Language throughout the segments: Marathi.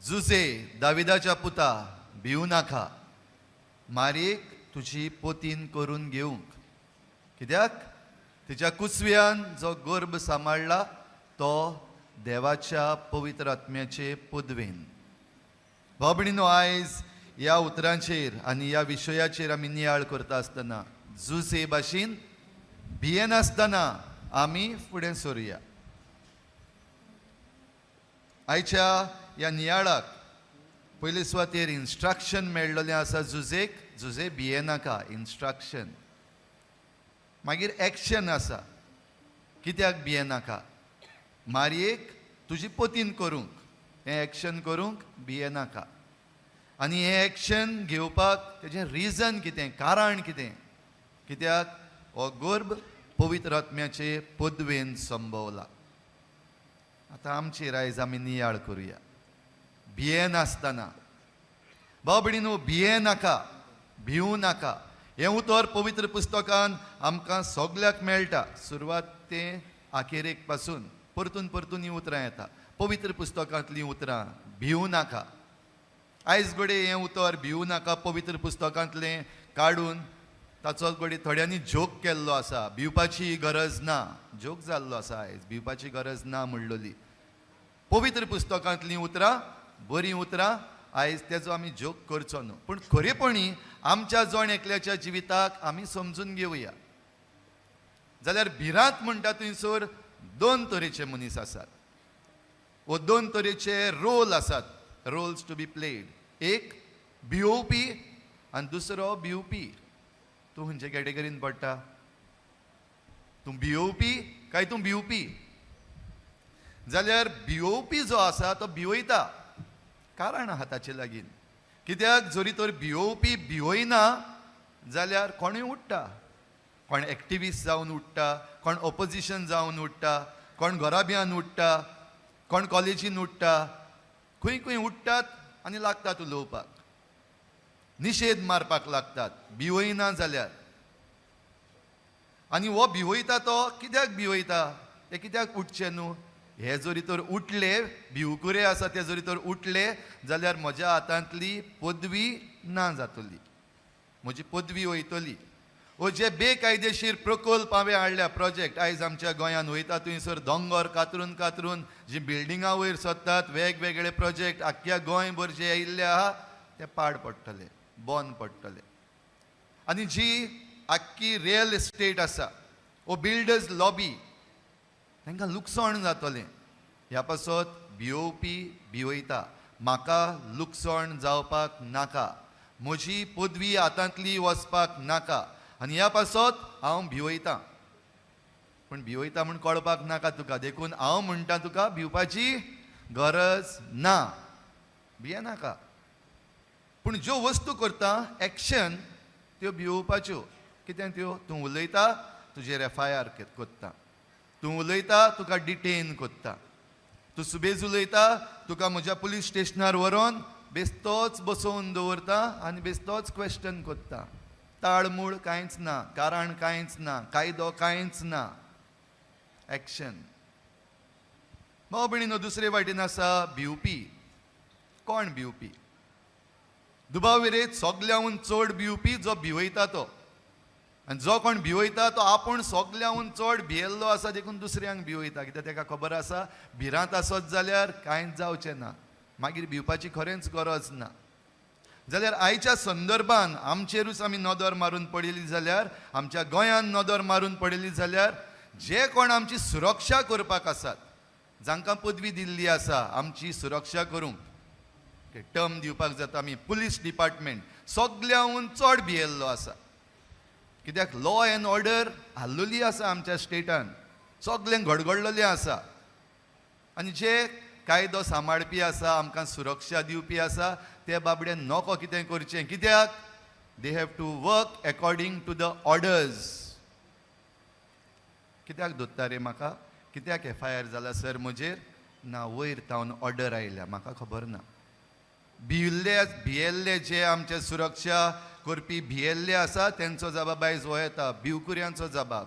जुसे दाविदाच्या पुता भिवू नाका, मारीक तुझी पोतीन करून घेवंक. कित्याक तिच्या कुसव्यान जो गर्भ सांबाळला तो देवाच्या पवित्र आत्म्याचे पदवेन. भाव भयणीनो, आयज ह्या उतरांचेर आनी ह्या विशयाचेर आमी नियाळ करता आसतना जुसे भाशेन भियेनासतना आमी फुडें सरुया. आयच्या ह्या नियाळाक पयले सुवातेर इन्स्ट्रक्शन मेळ्ळलें आसा जुजेक. जुजे भियेनाका, इन्स्ट्रक्शन. मागीर एक्शन आसा, कित्याक भियेनाका. मारयेक तुजी पोतीन करूंक, हें एक्शन करूंक भियेनाका. आनी हें एक्शन घेवपाक तेजें रिजन कितें, कारण कितें. कित्याक हो गर्भ पवित्र आत्म्याचे पदवेन संभवला. आतां आमचेर आयज आमी नियाळ करुया. भियेनासतना. भाव भयणीनो, भियेनाका, भिवू नाका. हें उतर पवित्र पुस्तकान आमकां सगल्याक मेळटा. सुरवात ते आखेरेक पासून परतून परतून ही उतरां येता. पवित्र पुस्तकांतलीं उतरां. भिवू नाका. आयज घडये हें उतर भिवू नाका पवित्र पुस्तकांतलें काडून ताचो घडये थोड्यांनी जोक केल्लो आसा. भिवपाची गरज ना. जोक जाल्लो आसा आयज, भिवपाची गरज ना म्हणलोली. पवित्र पुस्तकांतलीं उतरां बरीं उतरां. आयज तेजो आमी जोक करचो न्हू, पूण खरेपणी आमच्या जण एकल्याच्या जिविताक आमी समजून घेवया. जाल्यार भिरांत म्हणटा थंयसर दोन तरेचे मनीस आसात, वो दोन तरेचे रोल आसात. Roles to be played. एक भिवोवपी आनी दुसरो भिवपी. तूं खंयचे कॅटेगरीन पडटा? तूं भिवोवपी काय तूं भिवपी? जाल्यार भिवोवपी जो आसा तो भिवयता, कारण आहा ताचे लागीं. कित्याक जरी तर भिवोवपी भिवयना जाल्यार कोणूय उठटा. कोण एक्टिविस्ट जावन उठटा, कोण ऑपोजिशन जावन उठटा, कोण घराब्यान उठटा, कोण कॉलेजीन उठटा. खंय खंय उठटात आनी लागतात उलोवपाक, निशेध मारपाक लागतात भिवयना जाल्यार. आनी हो भिवयता तो कित्याक भिवयता? ते कित्याक उठचे न्हू? हे जरी तर उठले, भिवकुरे आसा ते जरी तर उठले जाल्यार म्हज्या हातांतली पदवी ना जातली, म्हजी पदवी वयतली. वो जे बेकायदेशीर प्रकल्प हांवें हाडल्या, प्रोजेक्ट आयज आमच्या गोंयांत वयता थंयसर दोंगर कातरून कातरून जी बिल्डिंगां वयर सोदतात, वेगवेगळे प्रोजेक्ट आख्ख्या गोंयभर जे येयल्ले आहा ते पाड पडटले, बंद पडटले. आनी जी आख्खी रियल एस्टेट आसा, वो बिल्डर्स लॉबी, तांकां लुकसाण जातलें. ह्या पासत भिवोवपी भिवयता. म्हाका लुकसाण जावपाक नाका, म्हजी पदवी हातांतली वचपाक नाका, आनी ह्या पासत हांव भिवयतां. पूण भिवयता म्हूण कळपाक नाका तुका. देखून हांव म्हणटा तुका भिवपाची गरज ना, भियेनाका. पूण ज्यो वस्तू करता एक्शन, त्यो भिवपाच्यो. कितें त्यो? तूं उलयता तुजेर FIR कोत्ता, तूं उलयता तुका डिटेन कोत्ता, तूं सुबेज उलयता तुका म्हज्या पुलीस स्टेशनार व्हरोन बेस्तोच बसोवन दवरता आनी बेस्तोच क्वेश्चन कोत्ता. ताळमूळ कांयच ना, कारण कांयच ना, कायदो कांयच ना. एक्शन. भाव भयणीनो, दुसरे वाटेन आसा भिवपी. कोण भिवपी? दुबाविरेत सगल्याहून चड भिवपी जो भिवयता तो. आनी जो कोण भिवयता तो आपूण सगल्याहून चड भियेल्लो आसा, देखून दुसऱ्यांक भिवयता. कित्याक तेका खबर आसा भिरांत आसत जाल्यार कांयच जावचें ना, मागीर भिवपाची खरेंच गरज ना. जाल्यार आयच्या संदर्भान आमचेरूच आमी नदर मारून पडयली जाल्यार, आमच्या गोंयांत नदर मारून पडयली जाल्यार, जे कोण आमची सुरक्षा करपाक आसात, जांकां पदवी दिल्ली आसा आमची सुरक्षा करूंक, टर्म दिवपाक जाता आमी, पुलीस डिपार्टमेंट सगल्याहून चड भियेल्लो आसा. कित्याक लॉ एंड ऑर्डर हाल्लोली आसा आमच्या स्टेटान, सगळें घडघडलेलें आसा. आनी जे कायदो सांबाळपी आसा, आमकां सुरक्षा दिवपी आसा, ते बाबडे नोको कितें करचें. कित्याक? They have to work according to the orders. कित्याक दोत्ता रे म्हाका? कित्याक FIR जाला सर म्हजेर? ना, वयर तावन ऑर्डर आयल्या, म्हाका खबर ना. भियेल्ले जे आमचे सुरक्षा करपी भियेल्ले आसा तेंचो जबाब आयज हो येता, भिवकुऱ्यांचो जबाब.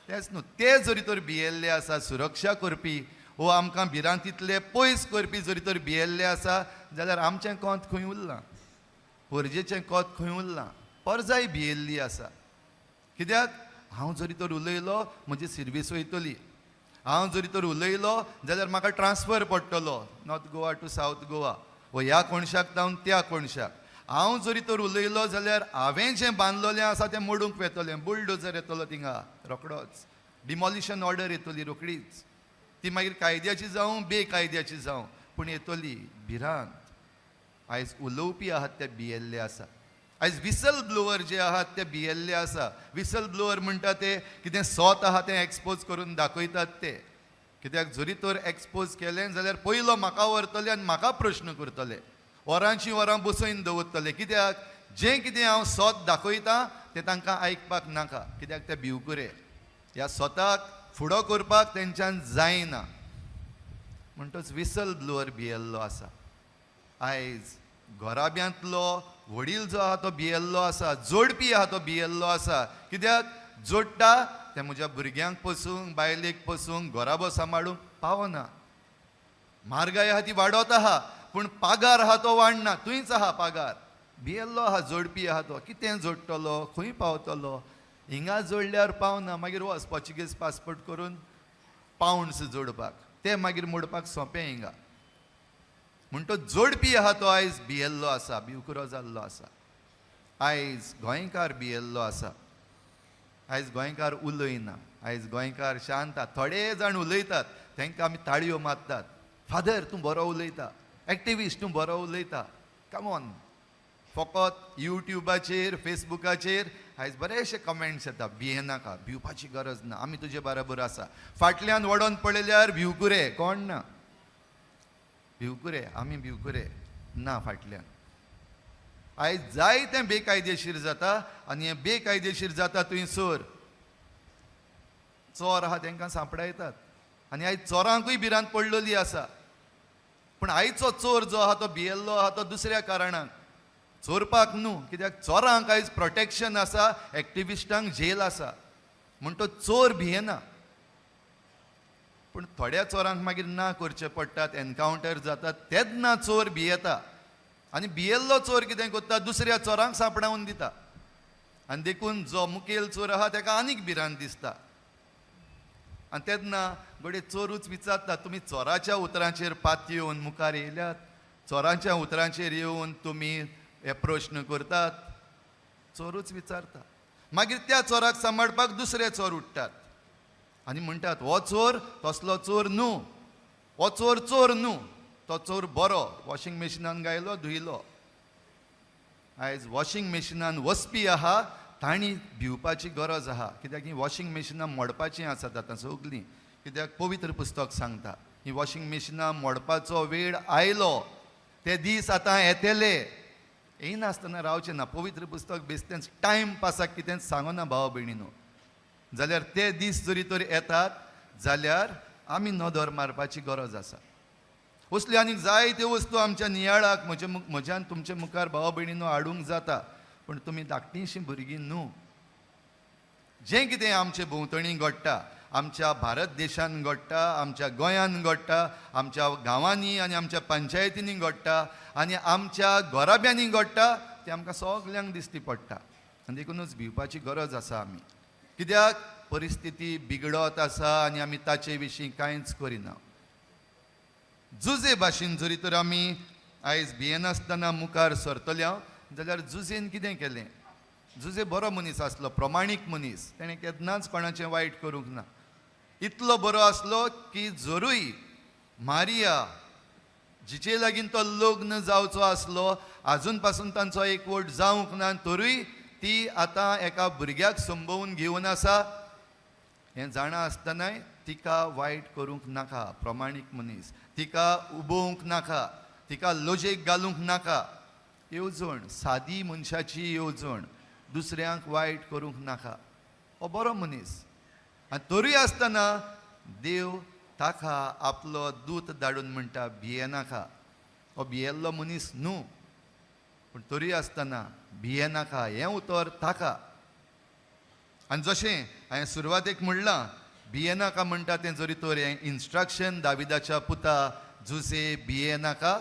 तेच न्हू, ते जरी तर भियेल्ले आसा, सुरक्षा करपी वो आमकां भिरांत इतले पयस करपी जरी तर भियेल्ले आसा जाल्यार आमचें कोंत खंय उरलां, परजेचें कोंत खंय उरलां, परजाय भियेल्ली आसा. कित्याक हांव जरी तर उलयलो म्हजी सर्वीस वयतली, हांव जरी तर उलयलो जाल्यार म्हाका ट्रान्सफर पडटलो north Goa to south Goa, वो ह्या कोणशाक जावन त्या कोणशाक. हांव जरी तर उलयलो जाल्यार हांवें जें बांदलोलें आसा तें मोडूंक येतलें, बुलडोजर येतलो थिंगा रोखडोच, डिमॉलिशन ऑर्डर येतली रोखडीच. ती मागीर कायद्याची जावं बेकायद्याची जावं पूण येतली. भिरांत आयज उलोवपी आहात ते भियेल्ले आसा. आयज विसल ब्लोवर जे आहात ते भियेल्ले आसा. विसल ब्लोवर म्हणटा ते कितें सोत आहा तें एक्सपोज करून दाखयतात ते. कित्याक जरी तर एक्सपोज केलें जाल्यार पयलो म्हाका व्हरतले आनी म्हाका प्रश्न करतले, वरांचीं वरां बसयन दवरतले. कित्याक जें कितें हांव सोत दाखयतां तें तांकां आयकपाक नाका, कित्याक ते भिवकुरे. ह्या सोताक फुडो करपाक तेंच्यान जायना. म्हणटच विसल ब्लोवर भियेल्लो आसा. आयज घोराब्यांतलो वडील जो आहा तो भियेल्लो आसा, जोडपी आहा तो भियेल्लो आसा. कित्याक जोडटा तें म्हज्या भुरग्यांक पसूंक, बायलेक पसूंक, घोराबो सांबाळूंक पावना. म्हारगाय आहा ती वाडत आहा पूण पागार आहा तो वाडना, थंयच आहा पागार. भियेल्लो आहा, जोडपी आहा तो कितें जोडटलो, खंय पावतलो. हिंगा जोडल्यार पावना, मागीर वच पोर्चुगीज पासपोर्ट करून पावंड्स जोडपाक, ते मागीर मोडपाक सोंपें हिंगा. म्हणटो जोडपी आहा तो आयज भियेल्लो आसा, भिवकुरो जाल्लो आसा. आयज गोंयकार भियेल्लो आसा. आयज गोंयकार उलयना, आयज गोंयकार शांत आहा. थोडे जाण उलयतात तांकां आमी ताळयो मारतात. फादर तूं बरो उलयता, एक्टिविस्ट तूं बरो उलयता. Come on. फकत युट्यूबाचेर फेसबुकाचेर आयज बरेशे कमेंट्स येता, भियेनाका, भिवपाची गरज ना, आमी तुजे बरोबर आसा. फाटल्यान वडोन पळयल्यार भिवकुरे कोण ना, भिवकुरे आमी भिवकुरे ना फाटल्यान. आयज जायतें बेकायदेशीर जाता आनी हें बेकायदेशीर जाता थंयसर चोर आहा तांकां सांपडायतात आनी आयज चोरांकूय भिरांत पडलेली आसा. पूण आयचो चोर जो आहा तो भियेल्लो आहा तो दुसऱ्या कारणान, चोरपाक न्हू. कित्याक चोरांक आयज प्रोटेक्शन आसा, एक्टिविस्टांक जेल आसा. म्हणटो चोर भियेना. पूण थोड्या चोरांक मागीर ना करचे पडटात, एनकावंटर जातात, तेन्ना चोर भियेता. आनी भियेल्लो चोर कितें करता, दुसऱ्या चोरांक सांपडावन दिता. आनी देखून जो मुखेल चोर आहा ताका आनीक भिरांत दिसता. आनी तेन्ना घोडे चोरूच विचारता, तुमी चोराच्या उतरांचेर पात येवन मुखार येयल्यात, चोरांच्या उतरांचेर येवन तुमी हे प्रश्न करतात. चोरूच विचारता. मागीर त्या चोराक सांबाळपाक दुसरे चोर उठतात आनी म्हणटात हो चोर तसलो चोर न्हू, हो चोर चोर न्हू, तो चोर बरो, वॉशिंग मशिनान गायलो धुयलो. आयज वॉशिंग मशिनान वचपी आहा तांणी भिवपाची गरज आहा. कित्याक ही वॉशिंग मशिनां मोडपाचीं आसात आतां सगलीं. कित्याक पवित्र पुस्तक सांगता ही वॉशिंग मशिनां मोडपाचो वेळ आयलो, ते दीस आतां येतले. येयनासतना रावचें ना. पवित्र पुस्तक बेश्टेंच टायम पासाक कितेंच सांगना भाव भयणीनो. जाल्यार ते दीस जरी तर येतात जाल्यार आमी नदर मारपाची गरज आसा. असल्यो आनीक जायत्यो वस्तू आमच्या नियाळाक म्हज्यान तुमच्या मुखार भाव भयणीनो हाडूंक जाता. पूण तुमी धाकटीशीं भुरगीं न्हू. जें कितें आमचे भोंवतणी घडटा, आमच्या भारत देशान घडटा, आमच्या गोंयान घडटा, आमच्या गांवांनी आनी आमच्या पंचायतींनी घडटा आनी आमच्या घोराब्यांनी घडटा, तें आमकां सगल्यांक दिश्टी पडटा. आनी देखूनच भिवपाची गरज आसा आमी. कित्याक परिस्थिती बिगडत आसा आनी आमी ताचे विशीं कांयच करिना. जुजे भाशेन जरी तर आमी आयज भियेनासतना मुखार सरतल्या जाल्यार जुजेन कितें केलें. जुजे बरो मनीस आसलो, प्रमाणीक मनीस. तेणें केन्नाच कोणाचें वायट करूंक ना. इतलो बरो आसलो की जरूय मारिया जिचे लागीं तो लग्न जावचो आसलो आजून पासून तांचो एकवट जावंक ना, तरूय ती आतां एका भुरग्याक संभोवन घेवन आसा. हें जाणा आसतनाय तिका वायट करूंक नाका. प्रमाणीक मनीस. तिका उबोवंक नाका, तिका लोजेक घालूंक नाका. येवजण, सादी मनशाची येवजण, दुसऱ्यांक वायट करूंक नाका. हो बरो मनीस. आनी तरूय आसतना देव ताका आपलो दूत धाडून म्हणटा भियेनाका. हो भियेल्लो मनीस न्हू, पूण तरी आसतना भियेनाका हें उतर ताका. आनी जशें हांवें सुरवातेक म्हणलां, भिये नाका म्हणटा तें जरी तर हें इन्स्ट्रक्शन दाविदाच्या पुता जुसे भिये नाका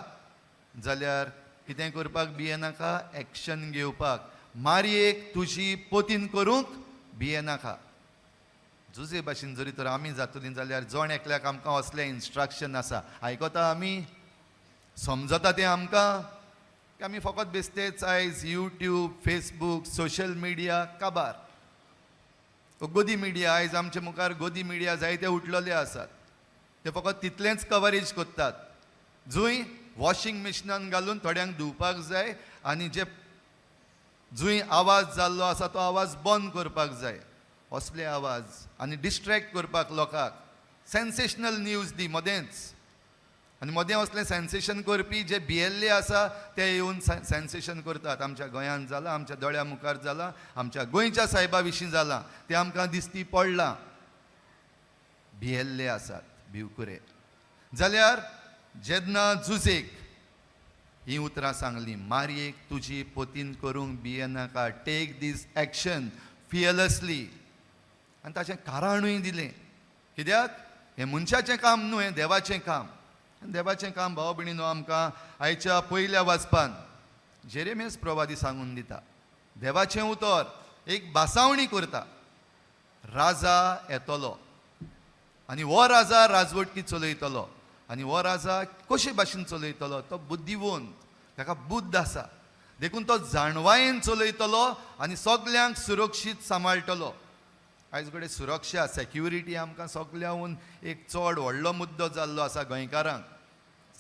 जाल्यार कितें करपाक भिये नाका एक्शन घेवपाक मारयेक तुजी पोतीन करूंक भिये नाका जुजे भाशेन जरी तर आमी जातलीं जाल्यार जण एकल्याक आमकां असलें इन्स्ट्रक्शन आसा आयकता आमी समजता तें आमकां की आमी फकत बेश्टेच आयज यूट्यूब फेसबूक सोशल मिडिया काबार गोदी मिडिया आयज आमचे मुखार गोदी मिडिया जायते उठलेले आसात ते फकत तितलेंच कवरेज करतात जूंय वॉशिंग मशिनान घालून थोड्यांक धुवपाक जाय आनी जे जूंय आवाज जाल्लो आसा तो आवाज बंद करपाक जाय असले आवाज आनी डिस्ट्रॅक्ट करपाक लोकांक सेन्सेशनल न्यूज दी मदेंच आनी मदें असलें सेन्सेशन करपी जे भियेल्ले आसा ते येवन सेन्सेशन करतात आमच्या गोंयांत जालां आमच्या दोळ्या मुखार जालां आमच्या गोंयच्या सायबा विशीं जालां तें आमकां दिसती पडलां भियेल्ले आसात भिवकुरे जाल्यार जेन्ना जुजेक ही उतरां सांगलीं मारयेक तुजी पोतीन करूंक भिये नाका टेक दीस एक्शन फियरलेसली आनी ताचें कारणूय दिलें कित्याक हें मनशाचें काम न्हू हें देवाचें काम देवाचें काम भाव भयणीनो आमकां आयच्या पयल्या वाचपान जेरेमेस प्रवादी सांगून दिता देवाचें उतर एक बासावणी करता राजा येतलो आनी हो राजा राजवटी चलयतलो आनी हो राजा कशे भाशेन चलयतलो तो बुद्धीवंत ताका बुद्ध आसा देखून तो जाणवायेन चलयतलो आनी सगल्यांक सुरक्षीत सांबाळटलो आयज घडये सुरक्षा सेक्युरिटी आमकां सगळ्याहून एक चड व्हडलो मुद्दो जाल्लो आसा गोंयकारांक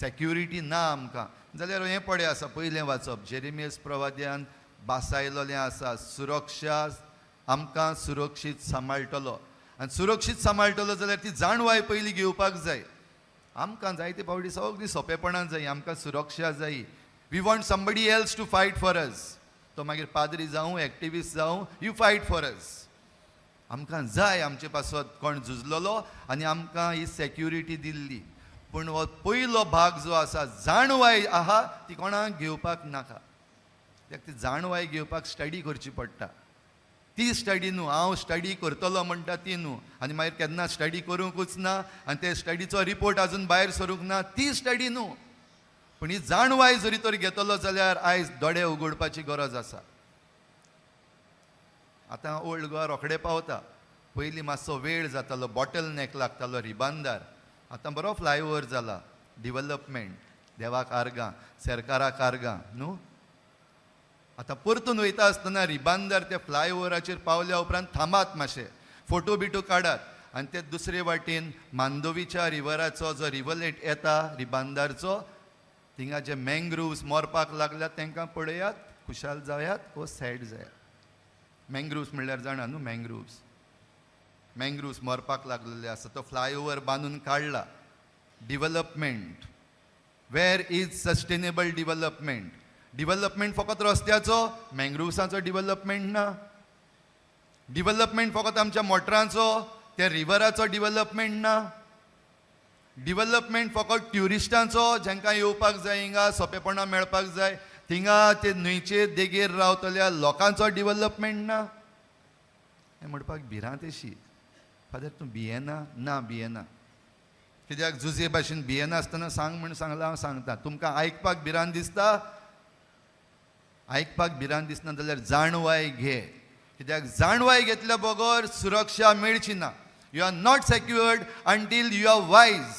सेक्युरिटी ना आमकां जाल्यार हें पळय आसा पयलें वाचप जेरेमियस प्रवाद्यान बासायलोलें आसा सुरक्षा आमकां सुरक्षीत सांबाळटलो आनी सुरक्षीत सांबाळटलो जाल्यार ती जाणवाय पयलीं घेवपाक जाय आमकां जायते फावटी सगळीं सोंपेपणान जाय आमकां सुरक्षा जाय we want somebody else to fight for us तो मागीर पाद्री जावं एक्टिविस्ट जावं यू फायट फॉर अस आमकां जाय आमचे पासत कोण झुजलेलो आनी आमकां ही सेक्युरिटी दिल्ली पूण हो पयलो भाग जो आसा जाणवाय आहा ती कोणाक घेवपाक नाका कित्याक ती जाणवाय घेवपाक स्टडी करची पडटा ती स्टडी न्हू हांव स्टडी करतलो म्हणटा ती न्हू आनी मागीर केन्ना स्टडी करूंकूच ना आनी ते स्टडीचो रिपोर्ट आजून भायर सरूंक ना ती स्टडी न्हू पूण ही जाणवाय जरी तर घेतलो जाल्यार आयज दोळे उगडपाची गरज आसा आतां ओल्ड गोवा रोखडे पावता पयलीं मातसो वेळ जातालो बॉटल नॅक लागतालो रिबांदार आतां बरो फ्लायओवर जाला डिवेलपमेंट देवाक आर्गां सरकाराक आर्गां न्हू आतां परतून वयता आसतना रिबांदार त्या फ्लायओवराचेर पावल्या उपरांत थांबात मातशे फोटो बिटो काडात आनी ते दुसरे वाटेन मांदोवीच्या रिवराचो जो रिवलेट येता रिबांदारचो थिंगा जे मँग्रुव्स मरपाक लागल्यात तांकां पळयात खुशाल जायात वो सॅड जायात मँग्रुव्स म्हणल्यार जाणा न्हू मँग्रुव्स मरपाक लागलेले आसा तो फ्लायओवर बांदून काडला development where is sustainable development फकत रस्त्याचो मँग्रुव्साचो डिवेलपमेंट ना डिवेलपमेंट फकत आमच्या मोटरांचो त्या रिवराचो डिवेलपमेंट ना डिवेलपमेंट फकत ट्युरिस्टांचो जांकां येवपाक जाय हिंगा सोंपेपणां मेळपाक जाय थिंगा ते न्हंयचेर देगेर रावतल्या लोकांचो डिवेलपमेंट ना हें म्हणपाक भिरांत अशी फादर तूं भियेना ना भियेना कित्याक जुजे भाशेन भियेना आसतना सांग म्हण सांगलां हांव सांगता तुमकां आयकपाक भिरांत दिसता आयकपाक भिरांत दिसना जाल्यार जाणवाय घे कित्याक जाणवाय घेतल्या बगर सुरक्षा मेळची ना you are not secured until you are wise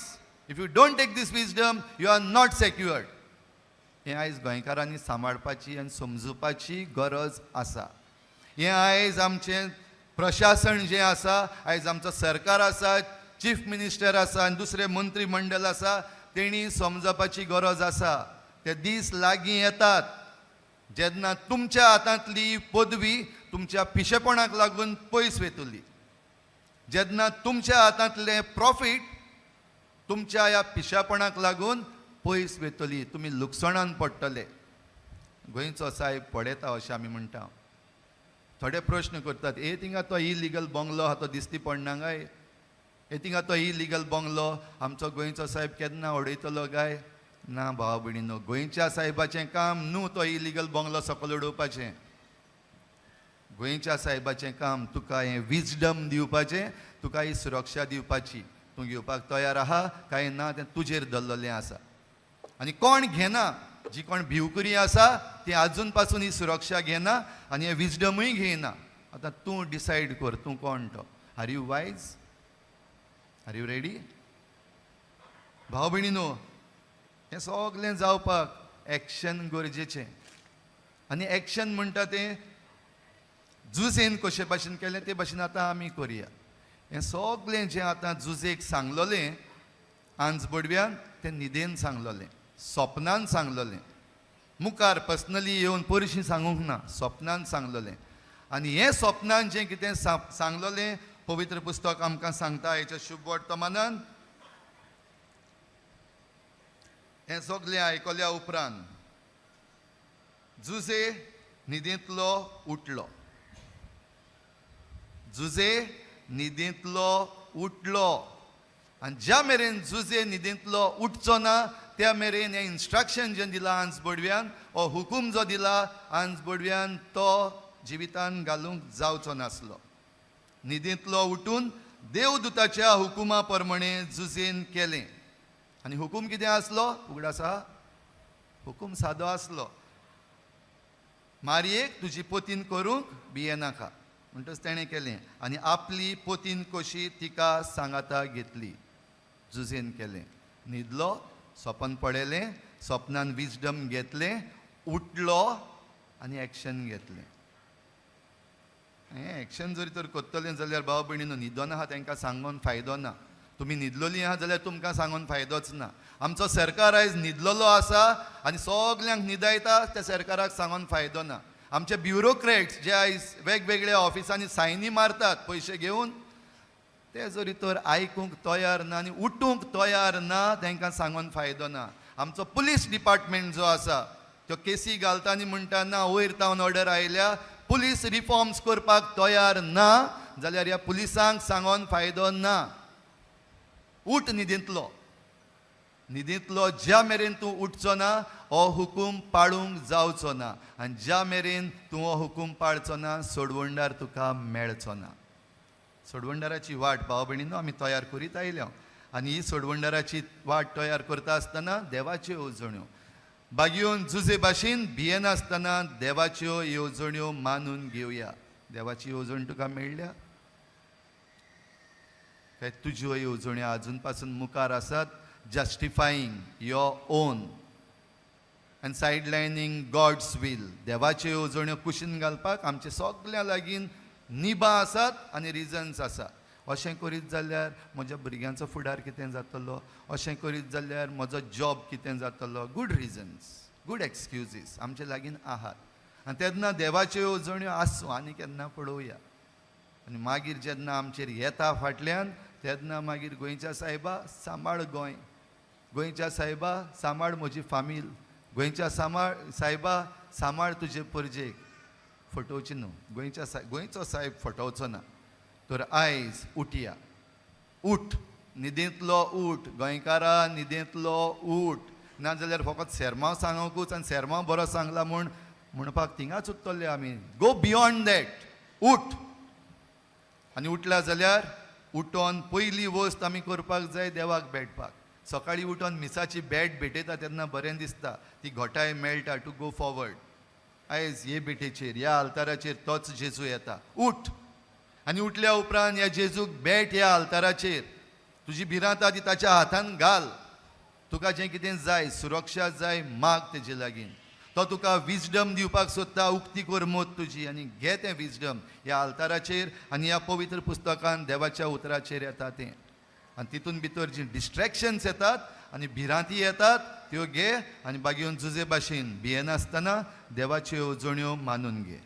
if you don't take this wisdom you are not secured हें आयज गोंयकारांनी सांबाळपाची आनी समजुपाची गरज आसा हें आयज आमचें प्रशासन जें आसा आयज आमचो सरकार आसा चीफ मिनिस्टर आसा आनी दुसरे मंत्री मंडळ आसा तेणी समजपाची गरज आसा ते दीस लागीं येतात जेन्ना तुमच्या हातांतली पदवी तुमच्या पिशेपणाक लागून पयस वेतली जेन्ना तुमच्या हातांतलें प्रॉफीट तुमच्या ह्या पिशेपणाक लागून पयस वेतली तुमी लुकसाणान पडटले गोंयचो साहेब पडयता अशें आमी म्हणटा थोडे प्रश्न करतात ए थिंगा तो इलिगल बंगलो आहा तो दिसती पडना काय ए थिंगा तो इलिगल बंगलो आमचो गोंयचो साहेब केन्ना उडयतलो काय ना भाव भयणीनो गोंयच्या साहेबाचें काम न्हू तो इलिगल बंगलो सकयल उडोवपाचें गोंयच्या साहेबाचें काम तुका हें विजडम दिवपाचें तुका ही सुरक्षा दिवपाची तूं घेवपाक तयार आहा काय ना तें तुजेर दल्ललें आसा. आनी कोण घेना, जी कोण भिवकुरी आसा ती आजून पासून ही सुरक्षा घेना आनी हे विजडमूय घेयना. आतां तूं डिसायड कर तूं कोण तो. Are you wise? Are you ready? भाव भयणीनो, हें सगळें जावपाक एक्शन गरजेचें. आनी एक्शन म्हणटा तें जुजेन कशे भाशेन केलें ते भाशेन आतां आमी करया. हें सगळें जें आतां जुजेक सांगलोलें आंज बडव्यान तें न्हिदेन सांगलोलें, सपनान सांगलोलें. मुखार पर्सनली येवन परशीं सांगूंक ना, सपनान सांगलोलें. आनी हें सपनान जें कितें सांगलोलें पवित्र पुस्तक आमकां सांगता हेच्या शुभ वर्तमानान. हें सगळें आयकल्या उपरांत जुजे न्हिदेंतलो उठलो. जुजे न्हिदेंतलो उठलो. आनी ज्या मेरेन जुजे न्हिदेंतलो उठचो ना त्या मेरेन हें इन्स्ट्रक्शन जें दिलां आंज बडव्यान, हो हुकूम जो दिला आंज बडव्यान, तो जिवितान घालूंक जावचो नासलो. न्हिदेंतलो उठून देवदूताच्या हुकुमा प्रमाणे जुजेन केलें. आनी हुकूम कितें आसलो? उगडास आहा? हुकूम सादो आसलो. मारयेक तुजी पोतीन करूंक भियेनाका म्हणटच तेणें केलें. आनी आपली पोतीन कशी तिका सांगाता घेतली. जुजेन केलें. न्हिदलो, सपन पळयलें, सपनान विजडम घेतलें, उठलो आनी एक्शन घेतलें. हें एक्शन जरी तर करतलें जाल्यार भाव भयणीनो न्हिदोन आहा तांकां सांगून फायदो ना. तुमी न्हिदलोलीं आहा जाल्यार तुमकां सांगून फायदोच ना. आमचो सरकार आयज न्हिदलोलो आसा आनी सगल्यांक न्हिदयता त्या सरकाराक सांगून फायदो ना. आमचे ब्युरोक्रेट्स जे आयज वेगवेगळ्या ऑफिसांनी सायनी मारतात पयशे घेवन, ते जरी तर आयकूंक तयार ना आनी उठूंक तयार ना, तांकां सांगून फायदो ना. आमचो पुलीस डिपार्टमेंट जो आसा त्यो केसी घालता आनी म्हणटा ना वयर तावन ऑर्डर आयल्या, पुलीस रिफॉर्म्स करपाक तयार ना जाल्यार ह्या पुलिसांक सांगून फायदो ना. उठ न्हिदेंतलो. न्हिदेंतलो ज्या मेरेन तूं उठचो ना हो हुकूम पाळूंक जावचो ना. आनी ज्या मेरेन तूं हो हुकूम पाळचो ना सोडवंडार तुका मेळचो ना. सोडवंडाराची वाट भाव भयणीनो आमी तयार करीत आयल्या. आनी ही सोडवंडाराची वाट तयार करता आसतना देवाच्यो येवजण्यो बागयोन जुजे भाशेन भियेनासतना देवाच्यो येवजण्यो मानून घेवया. देवाची येवजण तुका मेळ्ळ्या काय? तुज्यो येवजण्यो आजून पासून मुखार आसात. Justifying your own and sidelining God's will. देवाच्यो येवजण्यो कुशीन घालपाक आमचे सगळ्या लागीं निबा आसात आनी रिजन्स आसात. अशें करीत जाल्यार म्हज्या भुरग्यांचो फुडार कितें जातलो, अशें करीत जाल्यार म्हजो जॉब कितें जातलो. गूड रिजन्स, गूड एक्सक्युजीस आमचे लागीं आहात. आनी तेन्ना देवाच्यो येवजण्यो आसूं आनी केन्ना पळोवया. आनी मागीर जेन्ना आमचेर येता फाटल्यान तेन्ना मागीर गोंयच्या सायबा सांबाळ गोंय, गोंयच्या सायबा सांबाळ म्हजी फामील, गोंयच्या सायबा सांबाळ तुजे परजेक. फटोवची न्हू, गोंयचो साहेब फटोवचो ना. तर आयज उठया. उठ, न्हिदेंतलो उठ. गोंयकारा न्हिदेंतलो उठ. नाजाल्यार फकत सेरमांव सांगोकूच आनी सेरमांव बरो सांगला म्हूण म्हणपाक थिंगाच उरतले आमी. Go beyond that. उठ. आनी उठला जाल्यार उठोन पयली वस्त आमी करपाक जाय देवाक भेटपाक. सकाळीं उठोन मिसाची भेट भेटयता तेन्ना बरें दिसता. ती घोटाय मेळटा टू गो फॉवर्ड. आयज हे भेटेचेर ह्या आल्ताराचेर तोच जेजू येता. उठ. आनी उठल्या उपरांत ह्या जेजूक भेट ह्या आल्ताराचेर. तुजी भिरांता ती ताच्या हातान घाल. तुका जें कितें जाय, सुरक्षा जाय, माग तेजे लागीं. तो तुका विजडम दिवपाक सोदता. उक्ती कर मोत तुजी आनी घे तें विजडम ह्या आल्ताराचेर आनी ह्या पवित्र पुस्तकान देवाच्या उतराचेर येता तें. आनी तितून भितर जी डिस्ट्रॅक्शन्स येतात आनी भिरांती येतात त्यो घे आनी बागयोन जुजे भाशेन भियेनासतना देवाच्यो येवजण्यो मानून घे.